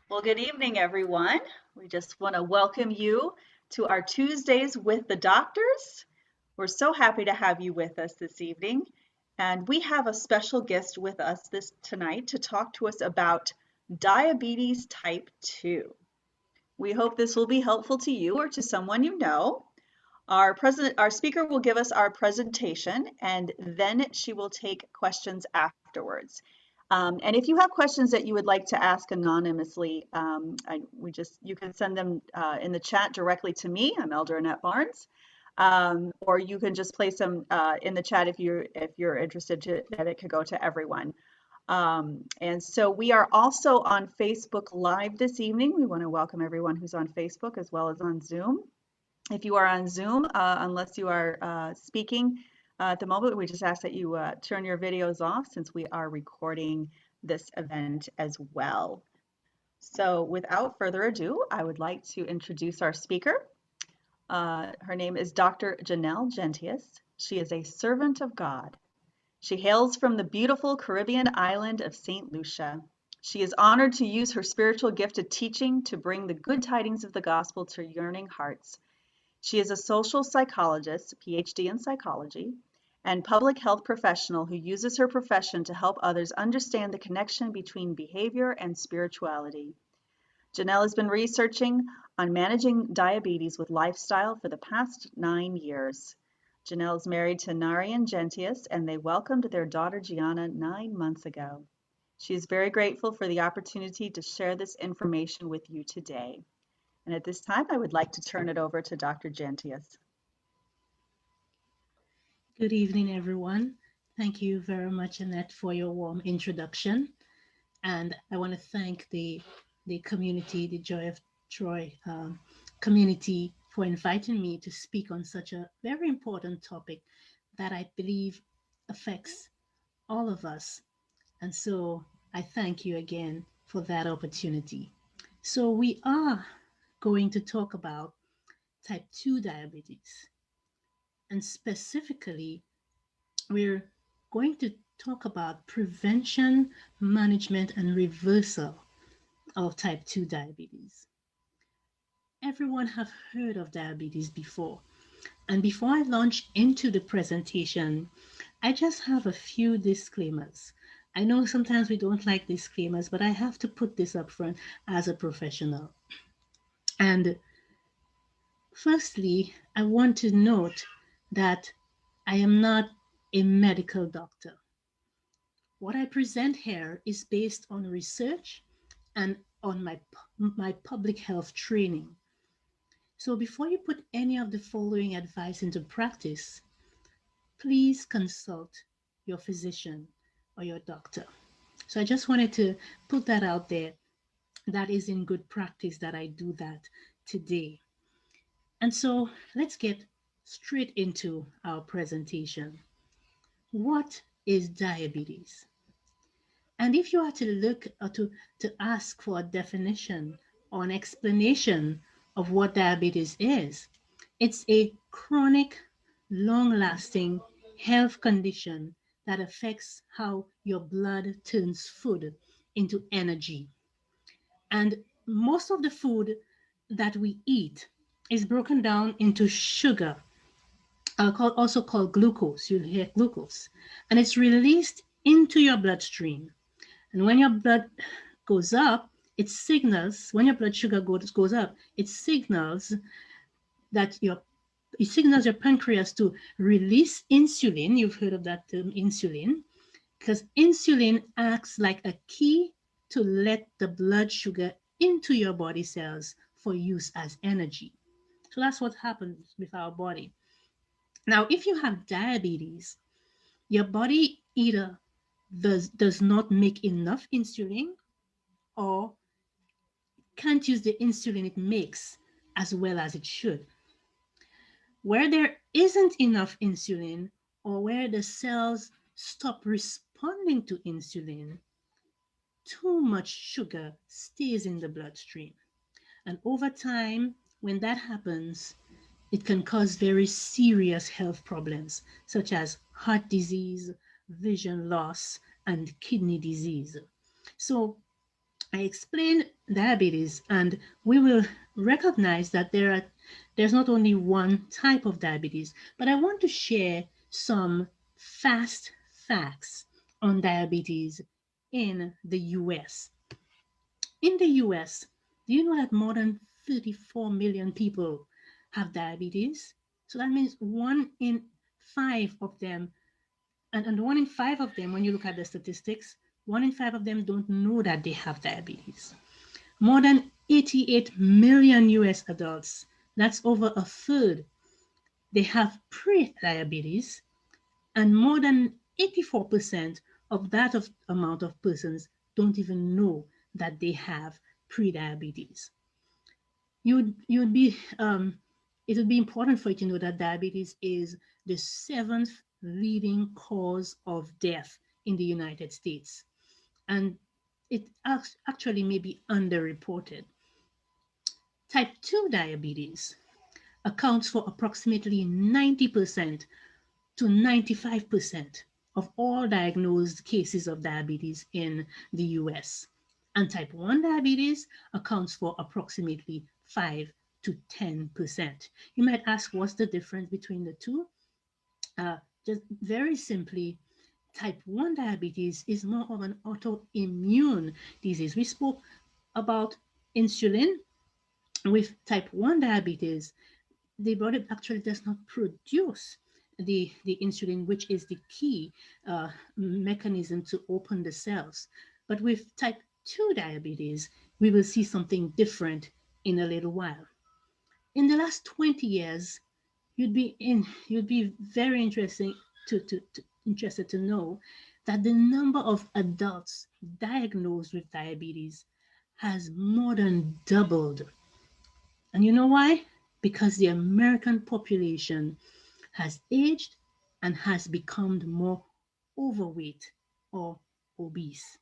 Well, good evening, everyone. We just want to welcome you to our Tuesdays with the Doctors. We're so happy to have you with us this evening. And we have a special guest with us tonight to talk to us about diabetes type 2. We hope this will be helpful to you or to someone you know. Our speaker will give us our presentation, and then she will take questions afterwards. And if you have questions that you would like to ask anonymously, you can send them in the chat directly to me. I'm Elder Annette Barnes, or you can just place them in the chat if you're interested that it could go to everyone. And so we are also on Facebook Live this evening. We want to welcome everyone who's on Facebook as well as on Zoom. If you are on Zoom, unless you are speaking at the moment, we just ask that you turn your videos off since we are recording this event as well. So without further ado, I would like to introduce our speaker. Her name is Dr. Jannel Gentius. She is a servant of God. She hails from the beautiful Caribbean island of St. Lucia. She is honored to use her spiritual gift of teaching to bring the good tidings of the gospel to yearning hearts. She is a social psychologist, PhD in psychology, and public health professional who uses her profession to help others understand the connection between behavior and spirituality. Jannel has been researching on managing diabetes with lifestyle for the past 9 years. Jannel is married to Narayan Gentius, and they welcomed their daughter Gianna 9 months ago. She is very grateful for the opportunity to share this information with you today. And at this time, I would like to turn it over to Dr. Gentius. Good evening, everyone. Thank you very much, Annette, for your warm introduction. And I want to thank the community, the Joy of Troy community, for inviting me to speak on such a very important topic that I believe affects all of us. And so I thank you again for that opportunity. So we are going to talk about type 2 diabetes. And specifically, we're going to talk about prevention, management, and reversal of type 2 diabetes. Everyone have heard of diabetes before. And before I launch into the presentation, I just have a few disclaimers. I know sometimes we don't like disclaimers, but I have to put this up front as a professional. And firstly, I want to note that I am not a medical doctor. What I present here is based on research and on my public health training. So before you put any of the following advice into practice, please consult your physician or your doctor. So I just wanted to put that out there. That is in good practice that I do that today. And so let's get straight into our presentation. What is diabetes? And if you are to look or to ask for a definition or an explanation of what diabetes is, it's a chronic, long-lasting health condition that affects how your blood turns food into energy. And most of the food that we eat is broken down into sugar, also called glucose. You'll hear glucose. And it's released into your bloodstream. And when your blood goes up, it signals, when your blood sugar goes up, it signals your pancreas to release insulin. You've heard of that term, insulin, because insulin acts like a key to let the blood sugar into your body cells for use as energy. So that's what happens with our body. Now, if you have diabetes, your body either does not make enough insulin or can't use the insulin it makes as well as it should. Where there isn't enough insulin or where the cells stop responding to insulin, too much sugar stays in the bloodstream. And over time, when that happens, it can cause very serious health problems such as heart disease, vision loss, and kidney disease. So I explained diabetes, and we will recognize that there's not only one type of diabetes, but I want to share some fast facts on diabetes in the US. In the US, do you know that more than 34 million people have diabetes? So that means one in five of them, and one in five of them, when you look at the statistics, one in five of them don't know that they have diabetes. More than 88 million US adults, that's over a third, they have pre-diabetes, and more than 84% of that amount of persons don't even know that they have pre-diabetes. You'd be it would be important for you to know that diabetes is the seventh leading cause of death in the United States, and it actually may be underreported. Type 2 diabetes accounts for approximately 90% to 95% of all diagnosed cases of diabetes in the US. And type 1 diabetes accounts for approximately 5 to 10%. You might ask, what's the difference between the two? Just very simply, type 1 diabetes is more of an autoimmune disease. We spoke about insulin. With type 1 diabetes, the body actually does not produce the insulin, which is the key mechanism to open the cells. But with type 2 diabetes, we will see something different in a little while. In the last 20 years, you'd be very interested to know that the number of adults diagnosed with diabetes has more than doubled. And you know why? Because the American population has aged and has become more overweight or obese.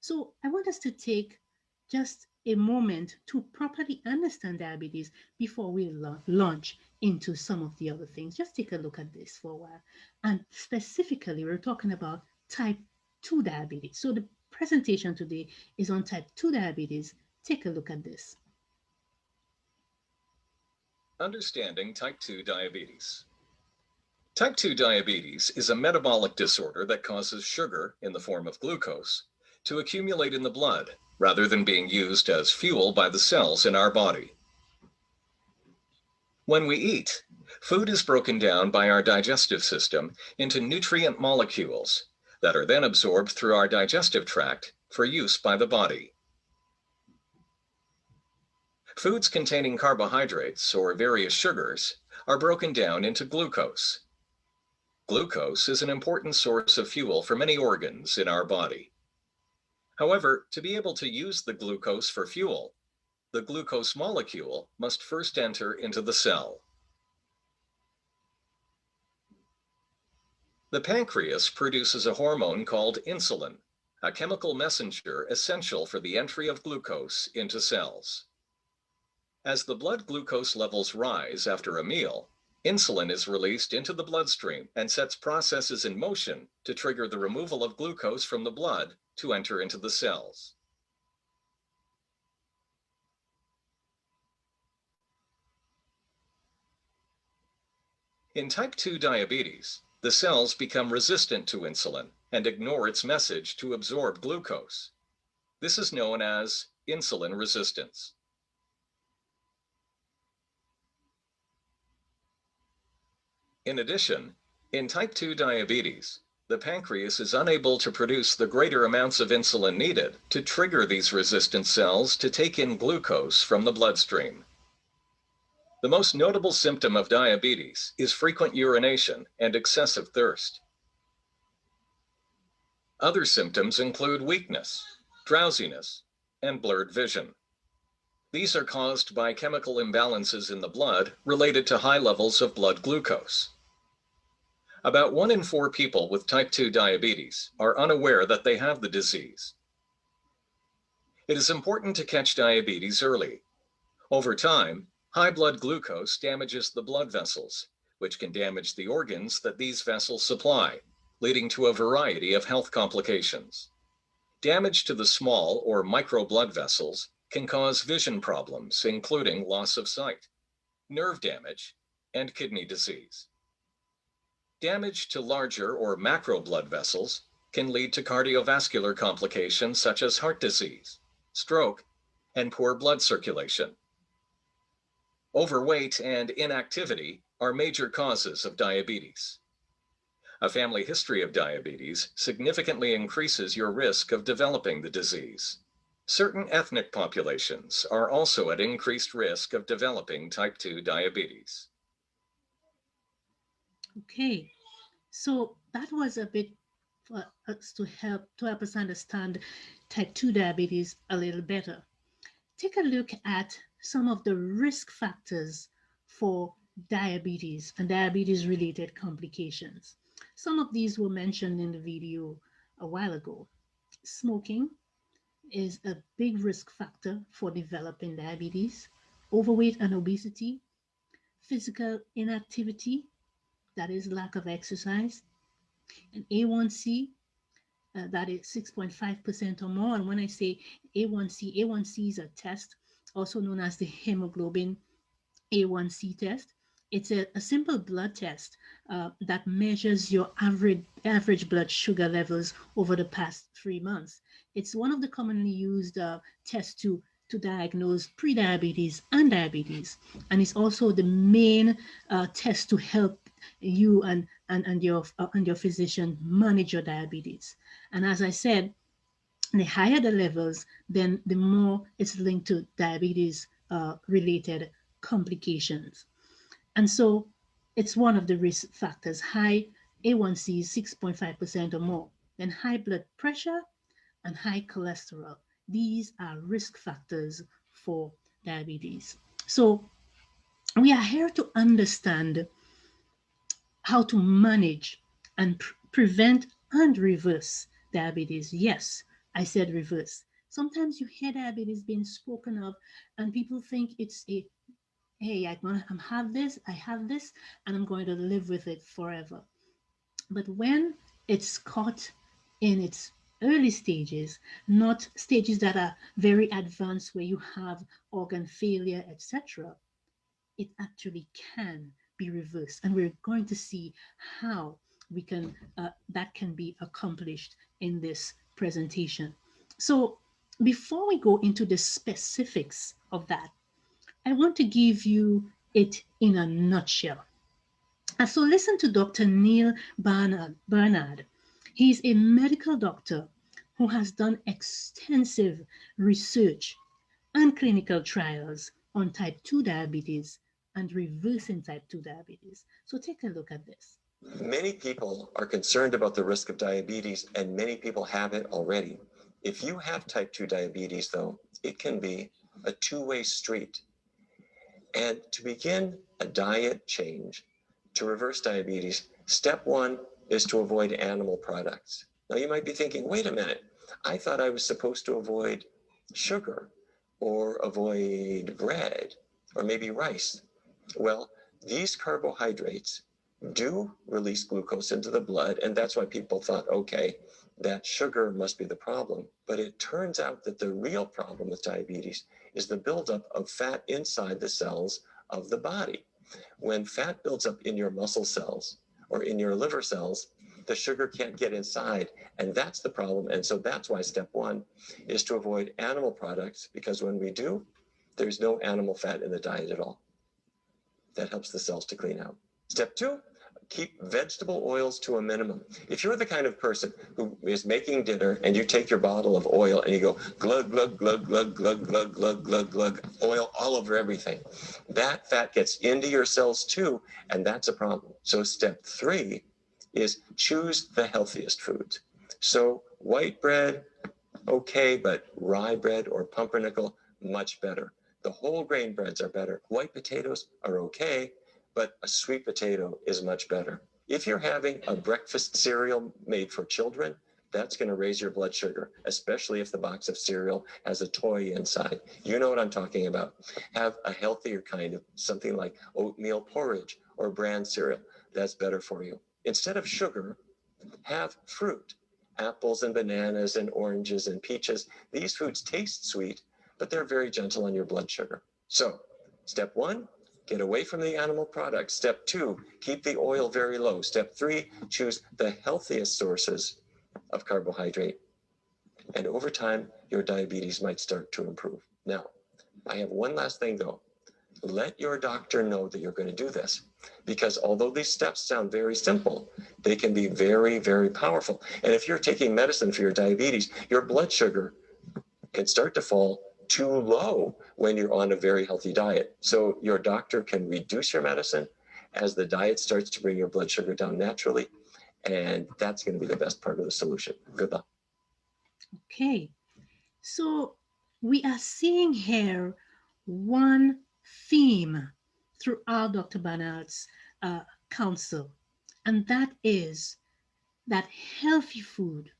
So I want us to take just a moment to properly understand diabetes before we launch into some of the other things. Just take a look at this for a while. And specifically, we're talking about type 2 diabetes. So the presentation today is on type 2 diabetes. Take a look at this. Understanding type 2 diabetes. Type 2 diabetes is a metabolic disorder that causes sugar, in the form of glucose, to accumulate in the blood rather than being used as fuel by the cells in our body. When we eat, food is broken down by our digestive system into nutrient molecules that are then absorbed through our digestive tract for use by the body. Foods containing carbohydrates or various sugars are broken down into glucose. Glucose is an important source of fuel for many organs in our body. However, to be able to use the glucose for fuel, the glucose molecule must first enter into the cell. The pancreas produces a hormone called insulin, a chemical messenger essential for the entry of glucose into cells. As the blood glucose levels rise after a meal, insulin is released into the bloodstream and sets processes in motion to trigger the removal of glucose from the blood to enter into the cells. In type 2 diabetes, the cells become resistant to insulin and ignore its message to absorb glucose. This is known as insulin resistance. In addition, in type 2 diabetes, The pancreas is unable to produce the greater amounts of insulin needed to trigger these resistant cells to take in glucose from the bloodstream. The most notable symptom of diabetes is frequent urination and excessive thirst. Other symptoms include weakness, drowsiness, and blurred vision. These are caused by chemical imbalances in the blood related to high levels of blood glucose. About 1 in 4 people with type 2 diabetes are unaware that they have the disease. It is important to catch diabetes early. Over time, high blood glucose damages the blood vessels, which can damage the organs that these vessels supply, leading to a variety of health complications. Damage to the small or micro blood vessels can cause vision problems, including loss of sight, nerve damage, and kidney disease. Damage to larger or macro blood vessels can lead to cardiovascular complications such as heart disease, stroke, and poor blood circulation. Overweight and inactivity are major causes of diabetes. A family history of diabetes significantly increases your risk of developing the disease. Certain ethnic populations are also at increased risk of developing type 2 diabetes. Okay, so that was a bit for us to help us understand type 2 diabetes a little better. Take a look at some of the risk factors for diabetes and diabetes related complications. Some of these were mentioned in the video a while ago. Smoking is a big risk factor for developing diabetes. Overweight and obesity, physical inactivity, that is lack of exercise, and A1C, that is 6.5% or more. And when I say A1C, A1C is a test, also known as the hemoglobin A1C test. It's a simple blood test that measures your average blood sugar levels over the past 3 months. It's one of the commonly used tests to diagnose prediabetes and diabetes, and it's also the main test to help you and your physician manage your diabetes. And as I said, the higher the levels, then the more it's linked to diabetes related complications. And so it's one of the risk factors. High A1C is 6.5% or more. Then high blood pressure and high cholesterol. These are risk factors for diabetes. So we are here to understand how to manage and prevent and reverse diabetes. Yes, I said reverse. Sometimes you hear diabetes being spoken of, and people think it's a hey, I have this, and I'm going to live with it forever. But when it's caught in its early stages, not stages that are very advanced where you have organ failure, etc., it actually can be reversed. And we're going to see how we can that can be accomplished in this presentation. So before we go into the specifics of that, I want to give you it in a nutshell. And so listen to Dr. Neil Bernard. He's a medical doctor who has done extensive research and clinical trials on type 2 diabetes and reversing type 2 diabetes. So take a look at this. Many people are concerned about the risk of diabetes, and many people have it already. If you have type 2 diabetes, though, it can be a two-way street. And to begin a diet change to reverse diabetes, step one is to avoid animal products. Now you might be thinking, wait a minute, I thought I was supposed to avoid sugar or avoid bread or maybe rice. Well, these carbohydrates do release glucose into the blood, and that's why people thought, okay, that sugar must be the problem. But it turns out that the real problem with diabetes is the buildup of fat inside the cells of the body. When fat builds up in your muscle cells or in your liver cells, the sugar can't get inside, and that's the problem. And so that's why step one is to avoid animal products, because when we do, there's no animal fat in the diet at all. That helps the cells to clean out. Step two, Keep vegetable oils to a minimum. If you're the kind of person who is making dinner and you take your bottle of oil and you go glug, glug, glug, glug, glug, glug, glug, glug, glug, oil all over everything, that fat gets into your cells too, and that's a problem. So step 3 is choose the healthiest foods. So white bread, okay, but rye bread or pumpernickel, much better. The whole grain breads are better. White potatoes are okay, but a sweet potato is much better. If you're having a breakfast cereal made for children, that's going to raise your blood sugar, especially if the box of cereal has a toy inside. You know what I'm talking about. Have a healthier kind of something like oatmeal porridge or bran cereal. That's better for you. Instead of sugar, have fruit. Apples and bananas and oranges and peaches. These foods taste sweet, but they're very gentle on your blood sugar. So, step 1, get away from the animal products. Step 2, keep the oil very low. Step 3, choose the healthiest sources of carbohydrate. And over time, your diabetes might start to improve. Now, I have one last thing though. Let your doctor know that you're going to do this, because although these steps sound very simple, they can be very, very powerful. And if you're taking medicine for your diabetes, your blood sugar can start to fall too low when you're on a very healthy diet. So your doctor can reduce your medicine as the diet starts to bring your blood sugar down naturally. And that's going to be the best part of the solution. Good luck. Okay, so we are seeing here one theme throughout Dr. Barnard's counsel, and that is that healthy food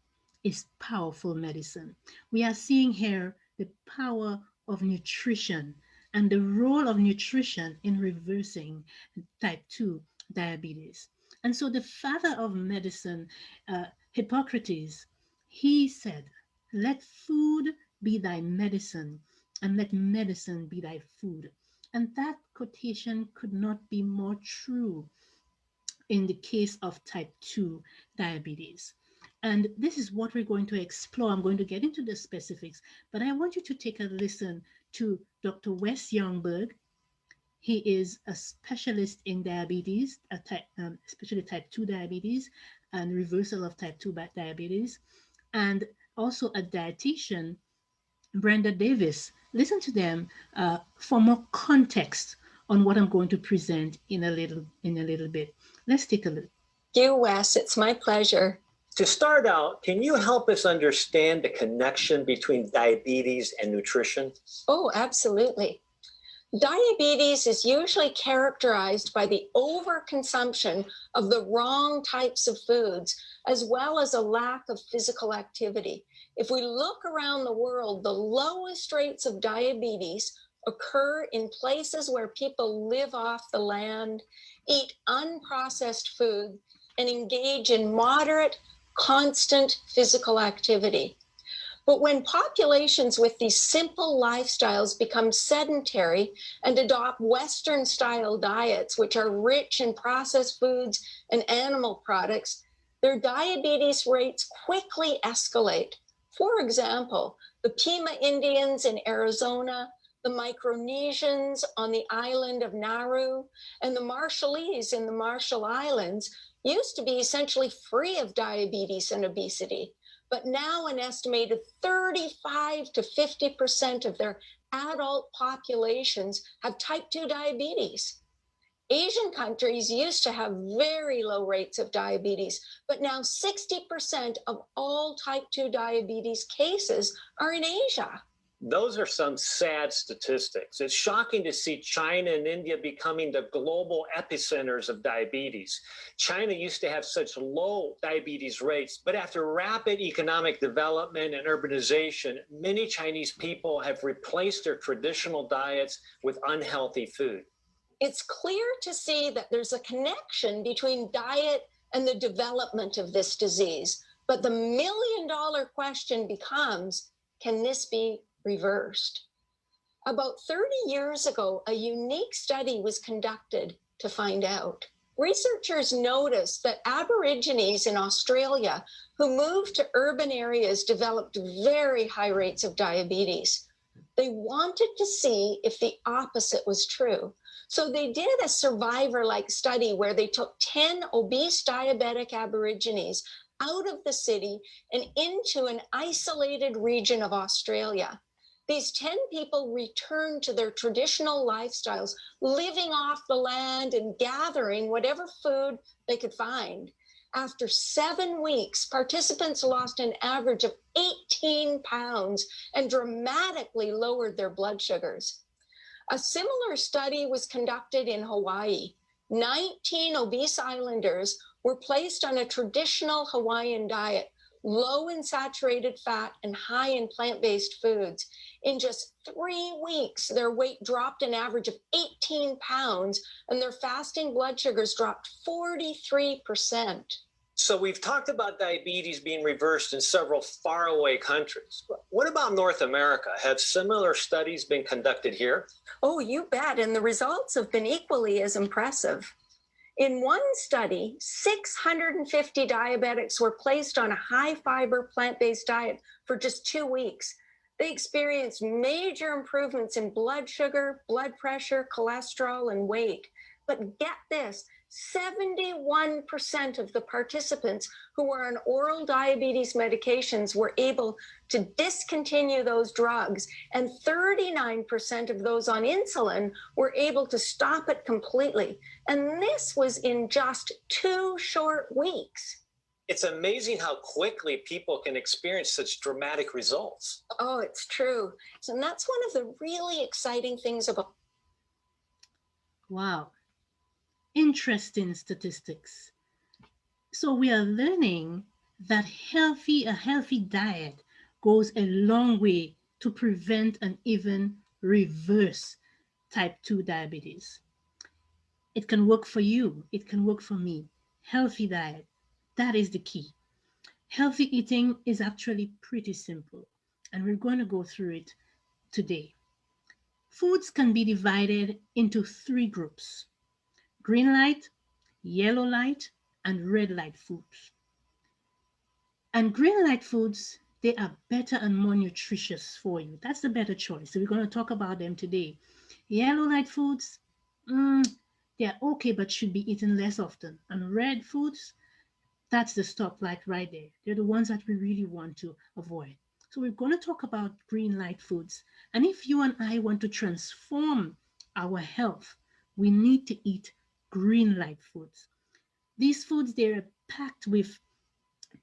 is powerful medicine. We are seeing here the power of nutrition and the role of nutrition in reversing type 2 diabetes. And so the father of medicine, Hippocrates, he said, let food be thy medicine, and let medicine be thy food. And that quotation could not be more true in the case of type 2 diabetes. And this is what we're going to explore. I'm going to get into the specifics, but I want you to take a listen to Dr. Wes Youngberg. He is a specialist in diabetes, especially type 2 diabetes and reversal of type 2 diabetes, and also a dietitian, Brenda Davis. Listen to them for more context on what I'm going to present in a little bit. Let's take a look. Thank you, Wes. It's my pleasure. To start out, can you help us understand the connection between diabetes and nutrition? Oh, absolutely. Diabetes is usually characterized by the overconsumption of the wrong types of foods, as well as a lack of physical activity. If we look around the world, the lowest rates of diabetes occur in places where people live off the land, eat unprocessed food, and engage in moderate, constant physical activity. But when populations with these simple lifestyles become sedentary and adopt Western-style diets, which are rich in processed foods and animal products, their diabetes rates quickly escalate. For example, the Pima Indians in Arizona, the Micronesians on the island of Nauru, and the Marshallese in the Marshall Islands used to be essentially free of diabetes and obesity. But now an estimated 35 to 50% of their adult populations have type 2 diabetes. Asian countries used to have very low rates of diabetes, but now 60% of all type 2 diabetes cases are in Asia. Those are some sad statistics. It's shocking to see China and India becoming the global epicenters of diabetes. China used to have such low diabetes rates, but after rapid economic development and urbanization, many Chinese people have replaced their traditional diets with unhealthy food. It's clear to see that there's a connection between diet and the development of this disease. But the million-dollar question becomes, can this be reversed? About 30 years ago, a unique study was conducted to find out. Researchers noticed that Aborigines in Australia who moved to urban areas developed very high rates of diabetes. They wanted to see if the opposite was true. So they did a survivor-like study where they took 10 obese diabetic Aborigines out of the city and into an isolated region of Australia. These 10 people returned to their traditional lifestyles, living off the land and gathering whatever food they could find. After 7 weeks, participants lost an average of 18 pounds and dramatically lowered their blood sugars. A similar study was conducted in Hawaii. 19 obese islanders were placed on a traditional Hawaiian diet, low in saturated fat and high in plant-based foods. In just 3 weeks, their weight dropped an average of 18 pounds and their fasting blood sugars dropped 43%. So we've talked about diabetes being reversed in several faraway countries. What about North America? Have similar studies been conducted here? Oh, you bet. And the results have been equally as impressive. In one study, 650 diabetics were placed on a high-fiber plant-based diet for just 2 weeks. They experienced major improvements in blood sugar, blood pressure, cholesterol, and weight. But get this, 71% of the participants who were on oral diabetes medications were able to discontinue those drugs, and 39% of those on insulin were able to stop it completely. And this was in just 2 short weeks. It's amazing how quickly people can experience such dramatic results. Oh, it's true. And that's one of the really exciting things about. Wow. Interesting statistics. So we are learning that a healthy diet goes a long way to prevent and even reverse type 2 diabetes. It can work for you. It can work for me. Healthy diet. That is the key. Healthy eating is actually pretty simple, and we're going to go through it today. Foods can be divided into 3 groups: green light, yellow light, and red light foods. And green light foods, they are better and more nutritious for you. That's the better choice. So we're going to talk about them today. Yellow light foods, they're okay, but should be eaten less often. And red foods, that's the stoplight right there. They're the ones that we really want to avoid. So we're going to talk about green light foods. And if you and I want to transform our health, we need to eat green light foods. These foods, they're packed with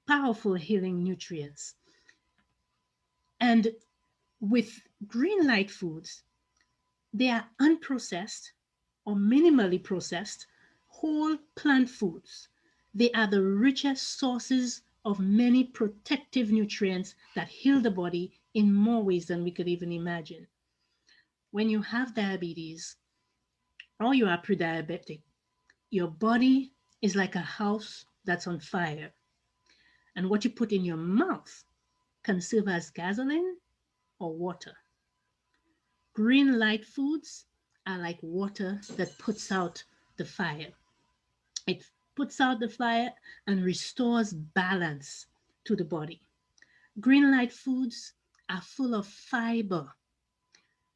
powerful healing nutrients. And with green light foods, they are unprocessed or minimally processed whole plant foods. They are the richest sources of many protective nutrients that heal the body in more ways than we could even imagine. When you have diabetes or you are pre-diabetic, your body is like a house that's on fire. And what you put in your mouth can serve as gasoline or water. Green light foods are like water that puts out the fire. It puts out the fire and restores balance to the body. Green light foods are full of fiber.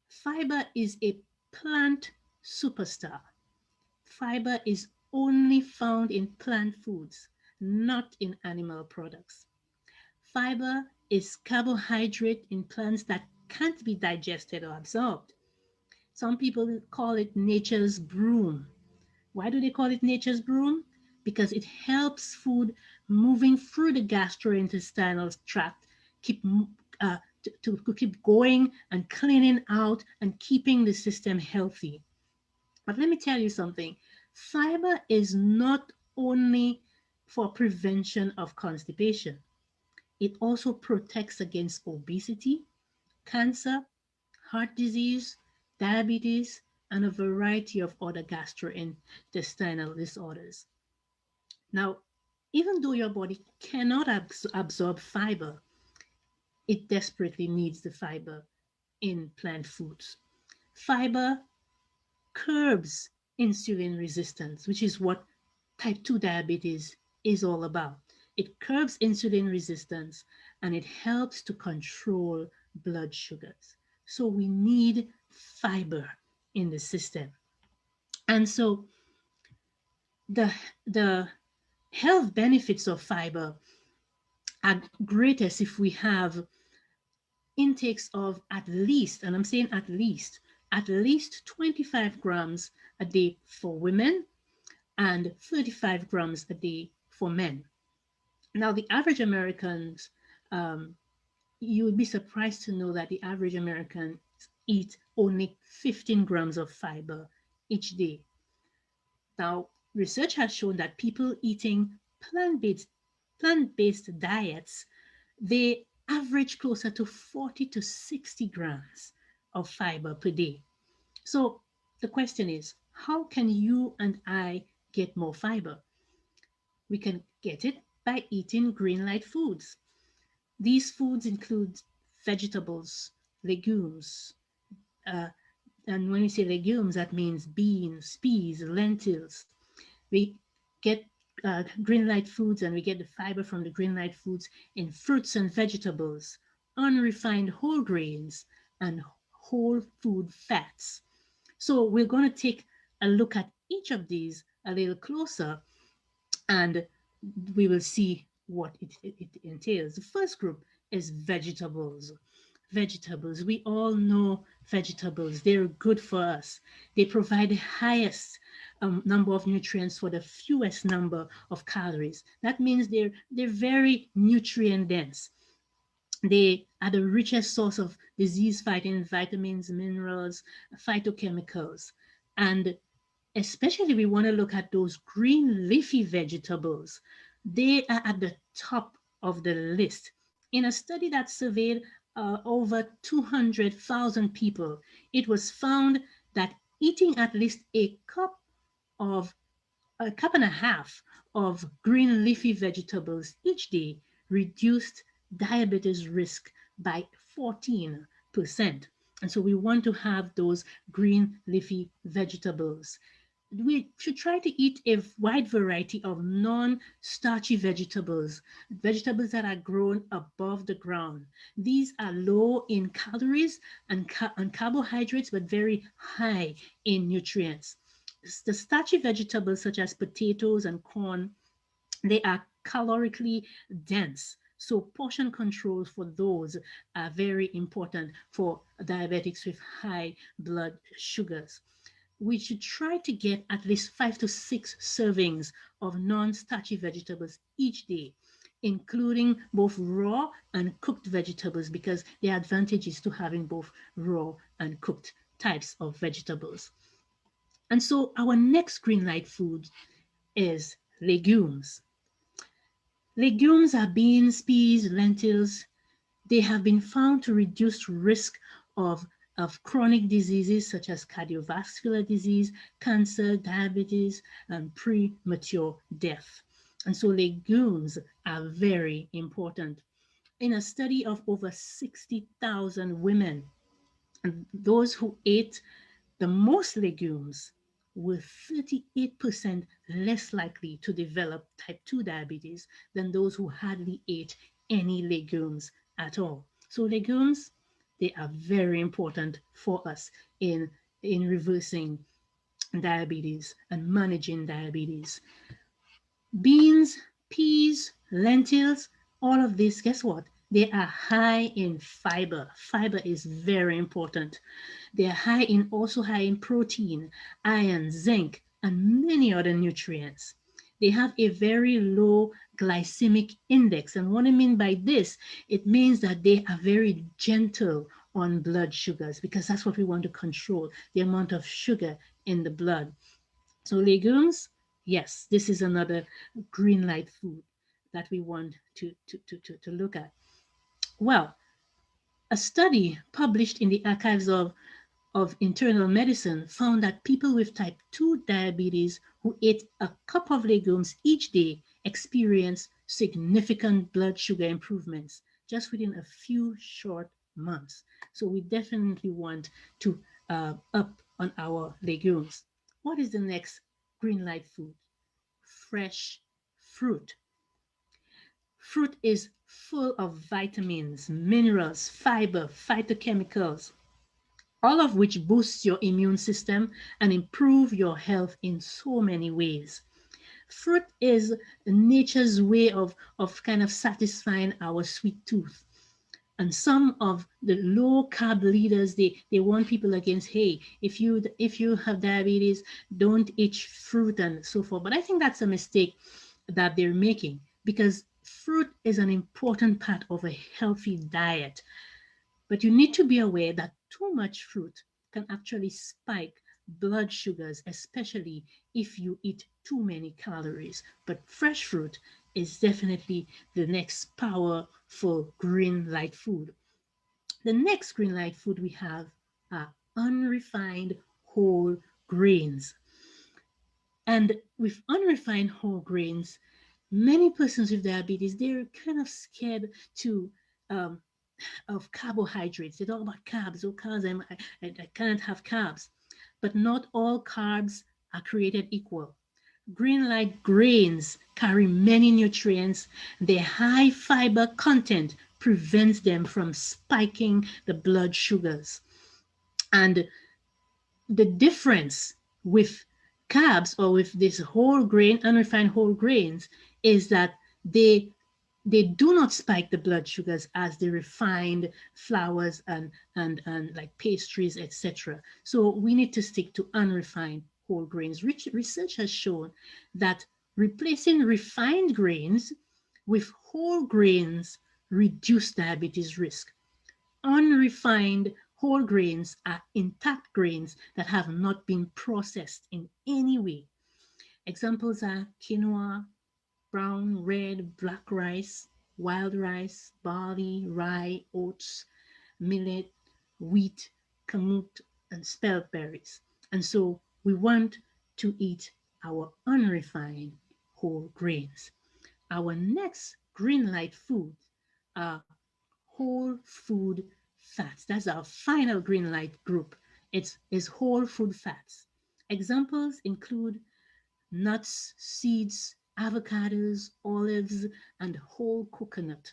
Fiber is a plant superstar. Fiber is only found in plant foods, not in animal products. Fiber is carbohydrate in plants that can't be digested or absorbed. Some people call it nature's broom. Why do they call it nature's broom? Because it helps food moving through the gastrointestinal tract to keep going and cleaning out and keeping the system healthy. But let me tell you something. Fiber is not only for prevention of constipation. It also protects against obesity, cancer, heart disease, diabetes, and a variety of other gastrointestinal disorders. Now, even though your body cannot absorb fiber, it desperately needs the fiber in plant foods. Fiber curbs insulin resistance, which is what type 2 diabetes is all about. It curbs insulin resistance and it helps to control blood sugars. So we need fiber in the system. And so the the health benefits of fiber are greatest if we have intakes of at least, and I'm saying at least 25 grams a day for women and 35 grams a day for men. Now, the average Americans, um, you would be surprised to know that the average American eat only 15 grams of fiber each day. Now, research has shown that people eating plant-based diets, they average closer to 40 to 60 grams of fiber per day. So the question is, how can you and I get more fiber? We can get it by eating green light foods. These foods include vegetables, legumes, uh, and when we say legumes, that means beans, peas, lentils. We get green light foods and we get the fiber from the green light foods in fruits and vegetables, unrefined whole grains, and whole food fats. So we're going to take a look at each of these a little closer and we will see what it entails. The first group is vegetables. Vegetables, we all know vegetables, they're good for us. They provide the highest number of nutrients for the fewest number of calories. That means they're very nutrient dense. They are the richest source of disease fighting vitamins, minerals, phytochemicals. And especially we want to look at those green leafy vegetables. They are at the top of the list. In a study that surveyed over 200,000 people, it was found that eating at least of a cup and a half of green leafy vegetables each day reduced diabetes risk by 14%. And so we want to have those green leafy vegetables. We should try to eat a wide variety of non-starchy vegetables, vegetables that are grown above the ground. These are low in calories and carbohydrates, but very high in nutrients. The starchy vegetables such as potatoes and corn, they are calorically dense. So portion control for those are very important for diabetics with high blood sugars. We should try to get at least 5 to 6 servings of non-starchy vegetables each day, including both raw and cooked vegetables, because there are advantages to having both raw and cooked types of vegetables. And so our next green light food is legumes. Legumes are beans, peas, lentils. They have been found to reduce risk of, of chronic diseases such as cardiovascular disease, cancer, diabetes, and premature death. And so legumes are very important. In a study of over 60,000 women, and those who ate the most legumes were 38% less likely to develop type 2 diabetes than those who hardly ate any legumes at all. So legumes, they are very important for us in reversing diabetes and managing diabetes. Beans, peas, lentils, all of this, guess what? They are high in fiber. Fiber is very important. They are also high in protein, iron, zinc, and many other nutrients. They have a very low glycemic index. And what I mean by this, it means that they are very gentle on blood sugars because that's what we want to control, the amount of sugar in the blood. So legumes, yes, this is another green light food that we want to look at. Well, a study published in the archives of internal medicine found that people with type 2 diabetes who ate a cup of legumes each day experienced significant blood sugar improvements just within a few short months. So we definitely want to up on our legumes. What is the next green light food? Fresh fruit. Fruit is full of vitamins, minerals, fiber, phytochemicals. all of which boosts your immune system and improve your health in so many ways. Fruit is nature's way of kind of satisfying our sweet tooth. And some of the low carb leaders, they warn people against, hey, if you have diabetes, don't eat fruit and so forth. But I think that's a mistake that they're making, because fruit is an important part of a healthy diet. But you need to be aware that too much fruit can actually spike blood sugars, especially if you eat too many calories. But fresh fruit is definitely the next powerful green light food. The next green light food we have are unrefined whole grains. And with unrefined whole grains, many persons with diabetes, they're kind of scared to um, of carbohydrates. They talk about carbs. Oh, carbs, I can't have carbs. But not all carbs are created equal. Green light grains carry many nutrients. Their high fiber content prevents them from spiking the blood sugars. And the difference with carbs, or with this whole grain, unrefined whole grains, is that they they do not spike the blood sugars as the refined flours and like pastries, etc. So we need to stick to unrefined whole grains. Research has shown that replacing refined grains with whole grains reduce diabetes risk. Unrefined whole grains are intact grains that have not been processed in any way. Examples are quinoa, brown, red, black rice, wild rice, barley, rye, oats, millet, wheat, kamut, and spelberries. And so we want to eat our unrefined whole grains. Our next green light food are whole food fats. That's our final green light group. It's whole food fats. Examples include nuts, seeds, avocados, olives, and whole coconut.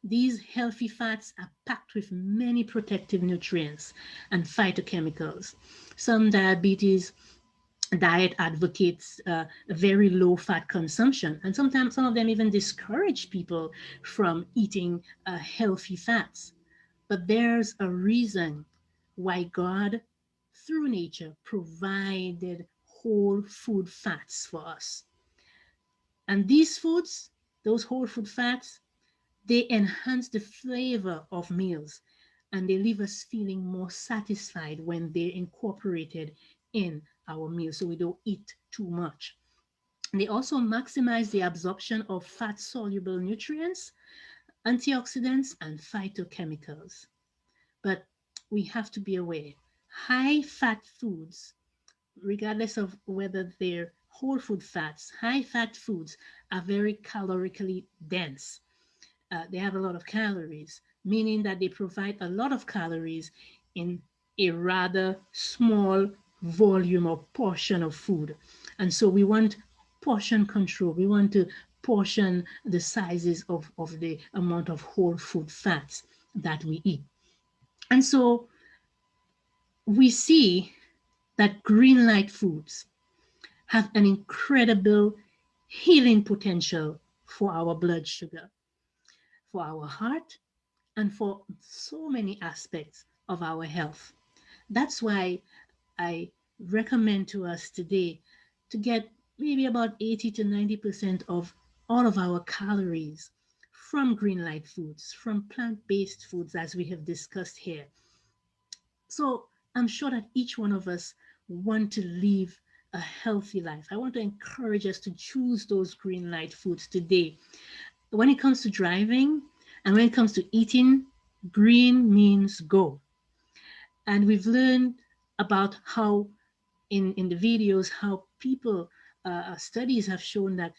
These healthy fats are packed with many protective nutrients and phytochemicals. Some diabetes diet advocates a very low fat consumption, and sometimes some of them even discourage people from eating healthy fats. But there's a reason why God, through nature, provided whole food fats for us. And these foods, those whole food fats, they enhance the flavor of meals, and they leave us feeling more satisfied when they're incorporated in our meals, so we don't eat too much. They also maximize the absorption of fat soluble nutrients, antioxidants, and phytochemicals. But we have to be aware, high fat foods, regardless of whether they're whole food fats, high fat foods are very calorically dense. They have a lot of calories, meaning that they provide a lot of calories in a rather small volume or portion of food. And so we want portion control. We want to portion the sizes of the amount of whole food fats that we eat. And so we see that green light foods have an incredible healing potential for our blood sugar, for our heart, and for so many aspects of our health. That's why I recommend to us today to get maybe about 80 to 90% of all of our calories from green light foods, from plant based foods, as we have discussed here. So I'm sure that each one of us want to live a healthy life. I want to encourage us to choose those green light foods today. When it comes to driving and when it comes to eating, green means go. And we've learned about how in the videos how people studies have shown that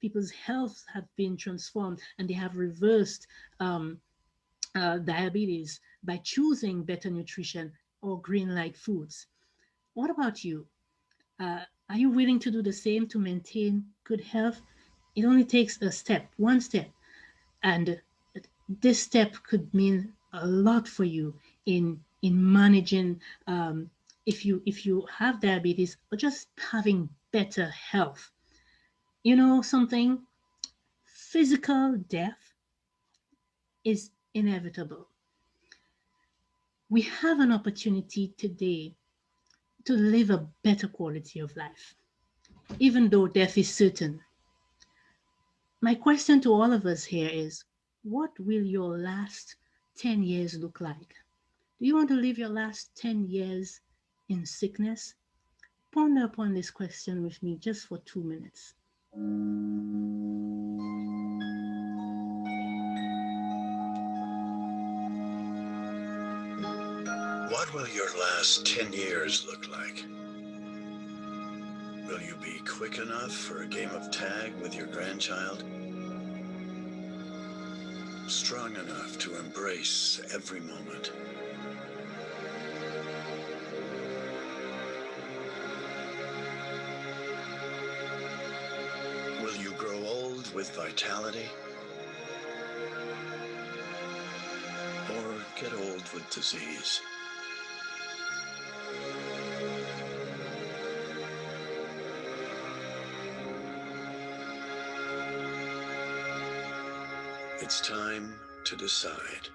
people's health have been transformed, and they have reversed diabetes by choosing better nutrition or green light foods. What about you? Are you willing to do the same to maintain good health? It only takes a step, one step, and this step could mean a lot for you in in managing if you have diabetes or just having better health. You know something? Physical death is inevitable. We have an opportunity today to live a better quality of life, even though death is certain. My question to all of us here is, what will your last 10 years look like? Do you want to live your last 10 years in sickness? Ponder upon this question with me just for 2 minutes. What will your last 10 years look like? Will you be quick enough for a game of tag with your grandchild? Strong enough to embrace every moment? Will you grow old with vitality? Or get old with disease? It's time to decide.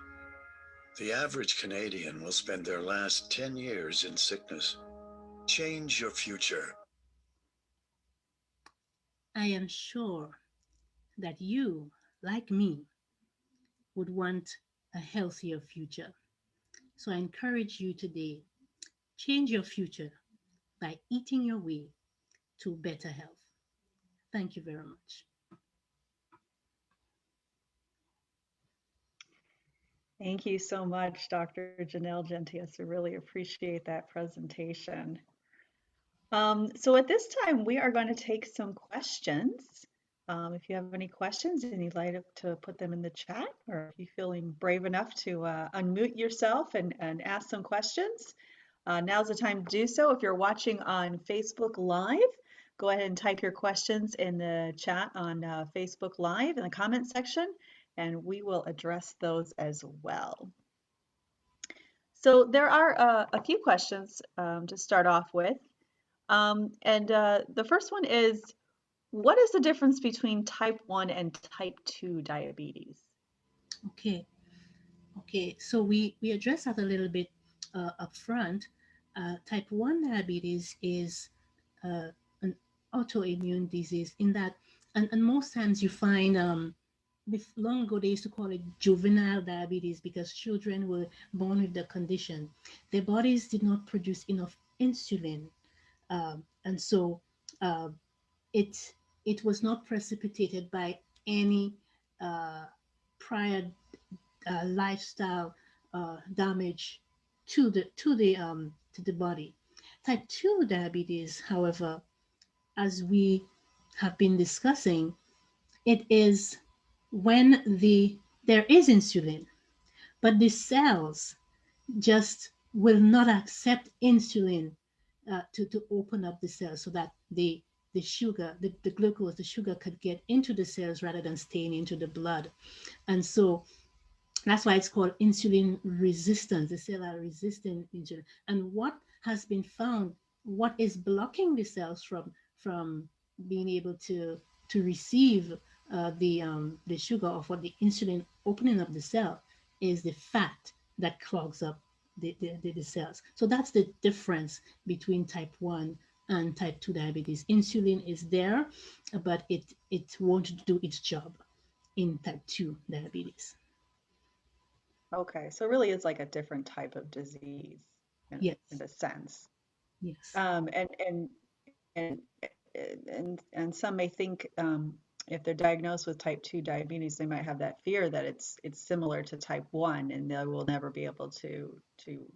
The average Canadian will spend their last 10 years in sickness. Change your future. I am sure that you, like me, would want a healthier future. So I encourage you today, change your future by eating your way to better health. Thank you very much. Thank you so much, Dr. Jannel Gentius. I really appreciate that presentation. So at this time, we are going to take some questions. If you have any questions and you'd like to put them in the chat, or if you're feeling brave enough to unmute yourself and ask some questions, now's the time to do so. If you're watching on Facebook Live, go ahead and type your questions in the chat on Facebook Live in the comment section, and we will address those as well. So there are a few questions to start off with. The first one is, what is the difference between type 1 and type 2 diabetes? Okay. Okay, so we addressed that a little bit up front. Type 1 diabetes is an autoimmune disease in that, and most times you find, long ago they used to call it juvenile diabetes because children were born with the condition. Their bodies did not produce enough insulin, and so uh, it it was not precipitated by any prior lifestyle damage to the body. Type 2 diabetes, however, as we have been discussing, it is when there is insulin, but the cells just will not accept insulin to open up the cells so that the sugar, the glucose, the sugar could get into the cells rather than staying into the blood. And so that's why it's called insulin resistance. The cells are resistant insulin. And what has been found, what is blocking the cells from being able to receive the sugar or for the insulin opening up the cell is the fat that clogs up the cells. So that's the difference between type 1 and type 2 diabetes. Insulin is there, but it won't do its job in type 2 diabetes. Okay, so really it's like a different type of disease Yes. in a sense. Yes. And and some may think if they're diagnosed with type 2 diabetes, they might have that fear that it's similar to type 1 and they will never be able to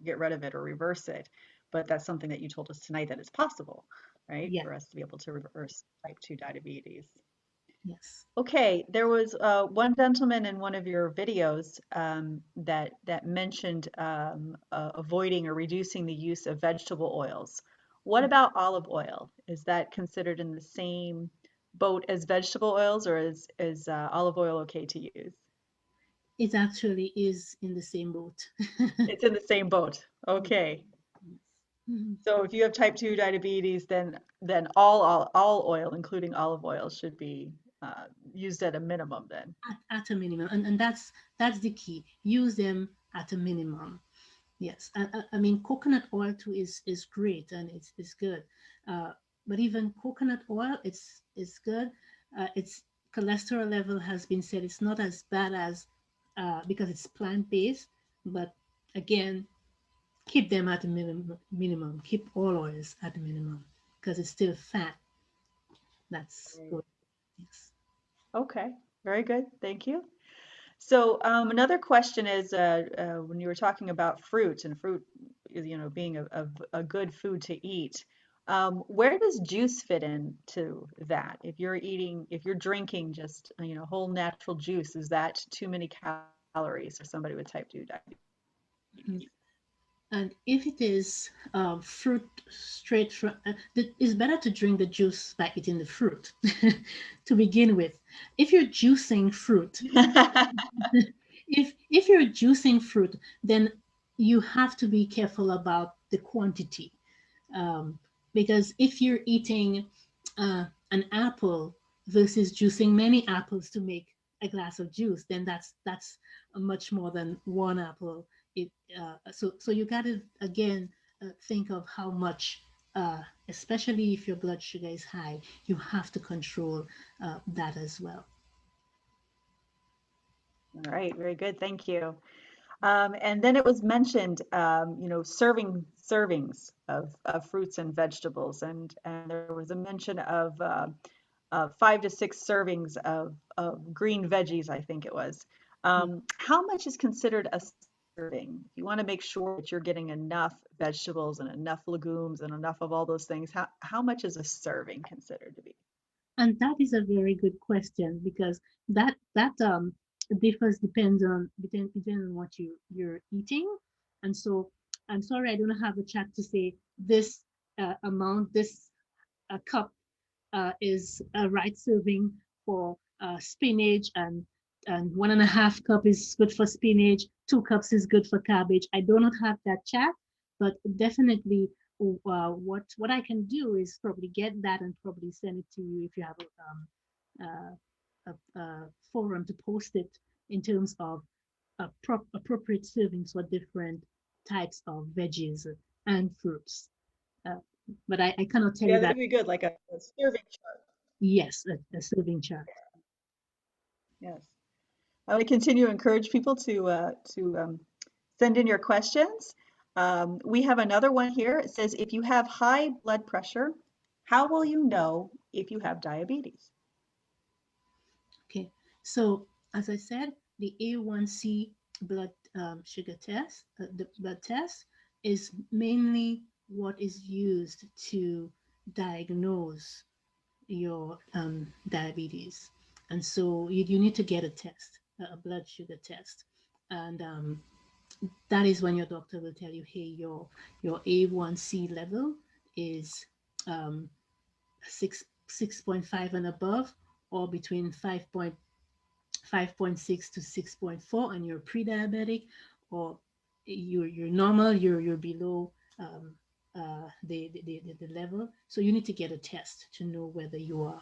get rid of it or reverse it. But that's something that you told us tonight that it's possible, right? Yeah. For us to be able to reverse type 2 diabetes. Yes. Okay, there was one gentleman in one of your videos that mentioned avoiding or reducing the use of vegetable oils. What about olive oil? Is that considered in the same boat as vegetable oils, or is olive oil okay to use? It actually is in the same boat. It's in the same boat. Okay. Mhm. So if you have type 2 diabetes, then all oil, including olive oil, should be used at a minimum then. At a minimum, and that's the key. Use them at a minimum. Yes, I mean coconut oil too is great and it's good, uh, but even coconut oil it's good. Its cholesterol level has been said it's not as bad as because it's plant based, but again keep them at a minimum. Keep all oils at a minimum because it's still fat. That's Right. good. Yes. Okay, very good. Thank you. So another question is when you were talking about fruit and fruit, being a good food to eat, where does juice fit into that? If you're drinking just, whole natural juice, is that too many calories for somebody with type 2 diabetes? Mhm. And if it is fruit straight from, it's better to drink the juice by eating the fruit to begin with. If you're juicing fruit, if you're juicing fruit, then you have to be careful about the quantity, um, because if you're eating an apple versus juicing many apples to make a glass of juice, then that's much more than one apple. So you got to again think of how much. Especially if your blood sugar is high, you have to control that as well. All right, very good. Thank you. And then it was mentioned, servings of fruits and vegetables, and there was a mention of 5 to 6 servings of green veggies, I think it was. How much is considered a serving? You want to make sure that you're getting enough vegetables and enough legumes and enough of all those things. How much is a serving considered to be? And that is a very good question because that differs depends on what you're eating. And so I'm sorry I don't have a chart to say this amount, this cup is a right serving for spinach, and 1.5 cup is good for spinach, 2 cups is good for cabbage. I do not have that chart, but definitely what I can do is probably get that and probably send it to you if you have a forum to post it in terms of appropriate servings for different types of veggies and fruits. Uh, but I cannot tell you Yeah, that. that'd be good, like a serving chart. Yes, a serving chart. Yes. I want to continue to encourage people to send in your questions. We have another one here. It says, if you have high blood pressure, how will you know if you have diabetes? Okay, so as I said, the A1C blood sugar test, the blood test, is mainly what is used to diagnose your diabetes. And so you need to get a test, a blood sugar test. And that is when your doctor will tell you, hey, your A1C level is um, 6.5 and above, or between 5.6 to 6.4, and you're pre-diabetic, or you're normal, you're below the level. So you need to get a test to know whether you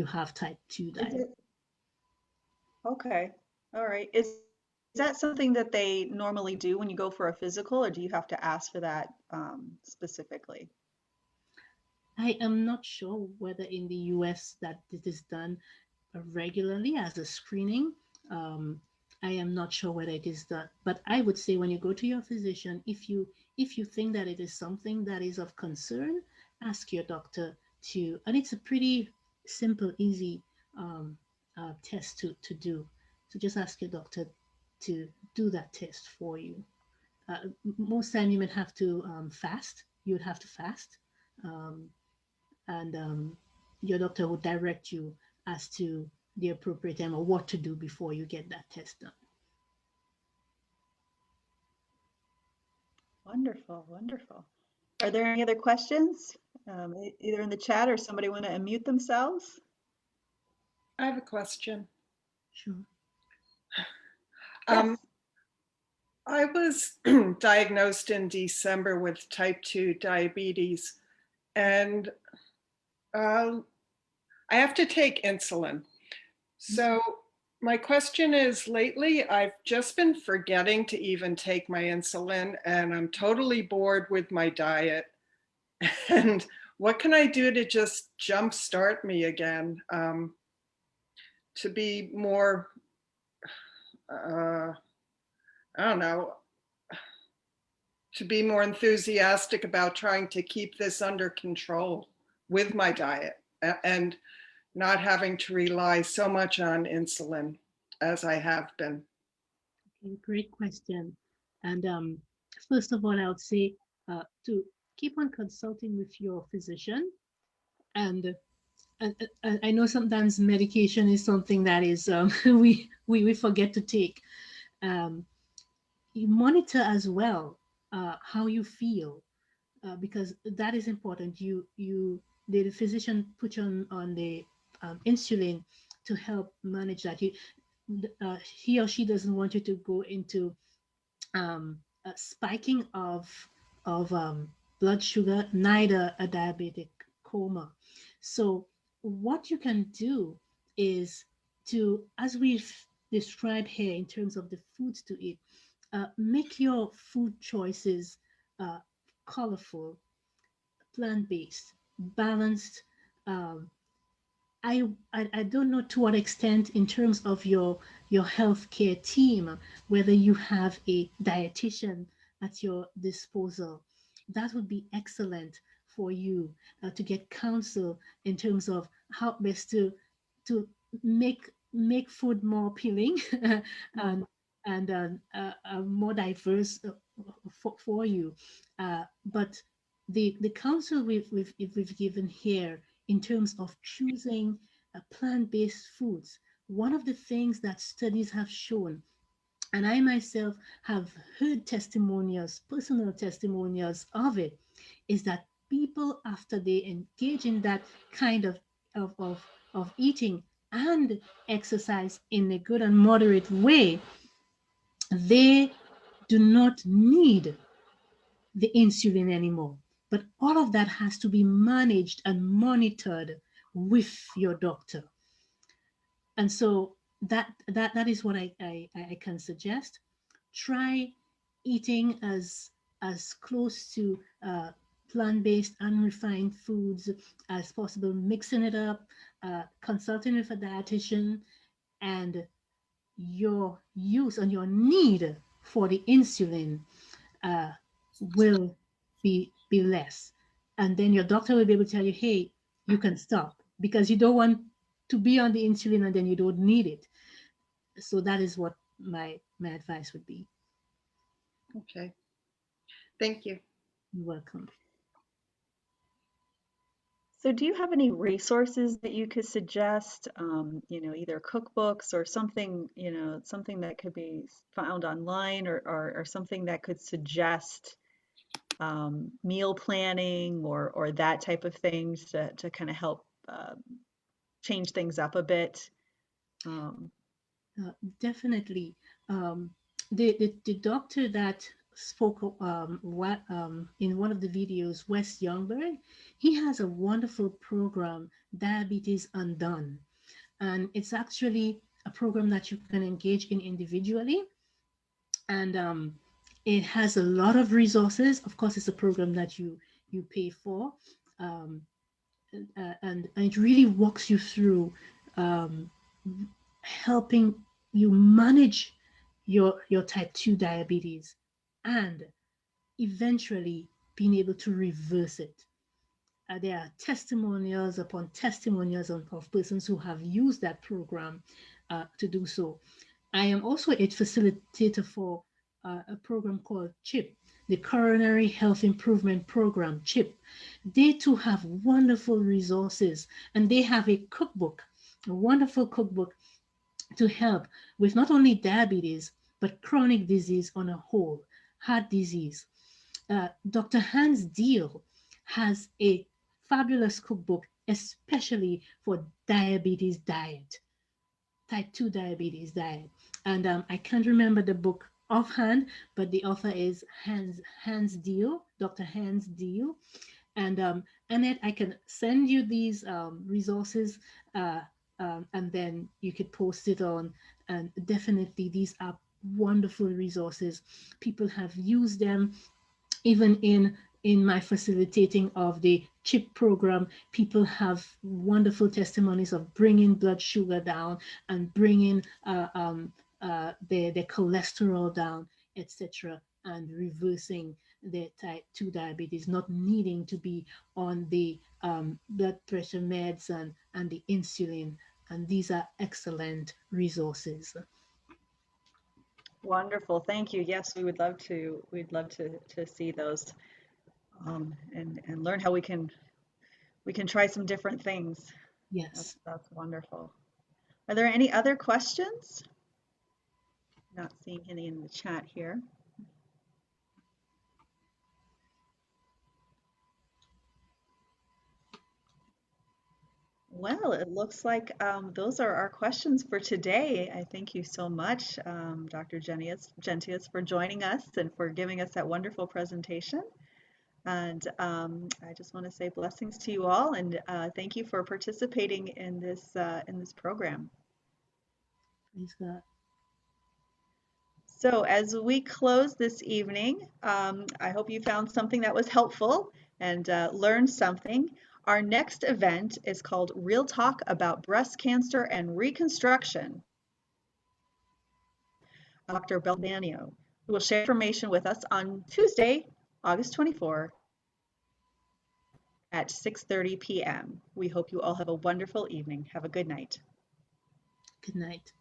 have type 2 Is diabetes. it okay? All right. Is that something that they normally do when you go for a physical, or do you have to ask for that specifically? I am not sure whether in the US that this is done regularly as a screening. Um, I am not sure whether it is that, but I would say when you go to your physician, if you think that it is something that is of concern, ask your doctor to, and it's a pretty simple, easy test to do. So just ask your doctor to do that test for you. Most time you might have to fast. You would have to fast. Um, and your doctor will direct you as to the appropriate time or what to do before you get that test done. Wonderful, wonderful. Are there any other questions? Either in the chat or somebody want to unmute themselves? I have a question. Sure. Yes. I was diagnosed in December with type 2 diabetes, and I have to take insulin. So my question is, lately I've just been forgetting to even take my insulin, and I'm totally bored with my diet. And what can I do to just jumpstart me again, to be more, I don't know, to be more enthusiastic about trying to keep this under control with my diet and not having to rely so much on insulin as I have been. Okay, great question. And first of all, I would say to keep on consulting with your physician. And I know sometimes medication is something that is we forget to take. Um, you monitor as well how you feel, because that is important. The physician put you on the insulin to help manage that. He or she doesn't want you to go into spiking of blood sugar, neither a diabetic coma. So what you can do is to, as we've described here in terms of the foods to eat, make your food choices uh, colorful, plant-based, balanced. Um, I don't know to what extent in terms of your healthcare team, whether you have a dietitian at your disposal. That would be excellent for you to get counsel in terms of how best to make food more appealing and more diverse for you. But the counsel we've given here in terms of choosing plant-based foods, one of the things that studies have shown, and I myself have heard testimonials, personal testimonials of it, is that people, after they engage in that kind of, of, of eating and exercise in a good and moderate way, they do not need the insulin anymore. But all of that has to be managed and monitored with your doctor. And so that is what I can suggest. Try eating as close to plant-based, unrefined foods as possible, mixing it up, consulting with a dietitian, and your use and your need for the insulin uh, will be less. And then your doctor will be able to tell you, hey, you can stop, because you don't want to be on the insulin and then you don't need it. So that is what my advice would be. Okay. Thank you. You're welcome. So do you have any resources that you could suggest, either cookbooks or something, something that could be found online or something that could suggest meal planning or that type of things to kind of help change things up a bit? Um, Definitely. Um, the doctor that spoke in one of the videos, Wes Youngberg, he has a wonderful program, Diabetes Undone. And it's actually a program that you can engage in individually. And it has a lot of resources. Of course, it's a program that you pay for. Um, and it really walks you through um, helping you manage your type 2 diabetes and eventually being able to reverse it. There are testimonials upon testimonials of persons who have used that program to do so. I am also a facilitator for a program called CHIP, the Coronary Health Improvement Program, CHIP. They too have wonderful resources, and they have a cookbook, a wonderful cookbook to help with not only diabetes, but chronic disease on a whole, heart disease. Dr. Hans Deal has a fabulous cookbook, especially for diabetes diet. type 2 diabetes diet. And I can't remember the book offhand, but the author is Hans Deal, Dr. Hans Deal. And Annette, I can send you these resources, and then you could post it on. And definitely, these are wonderful resources. People have used them even in my facilitating of the CHIP program. People have wonderful testimonies of bringing blood sugar down and bringing their cholesterol down, etc., and reversing their type 2 diabetes, not needing to be on the blood pressure meds and the insulin. And these are excellent resources. Wonderful, thank you. Yes, we would love to. We'd love to see those, and learn how we can try some different things. Yes. That's wonderful. Are there any other questions? Not seeing any in the chat here. Well, it looks like those are our questions for today. I thank you so much, Dr. Gentius, for joining us and for giving us that wonderful presentation. And I just want to say blessings to you all, and thank you for participating in this program. Praise God. So as we close this evening, I hope you found something that was helpful and learned something. Our next event is called Real Talk About Breast Cancer and Reconstruction. Dr. Beldanio, who will share information with us on Tuesday, August 24 at 6:30 p.m. We hope you all have a wonderful evening. Have a good night. Good night.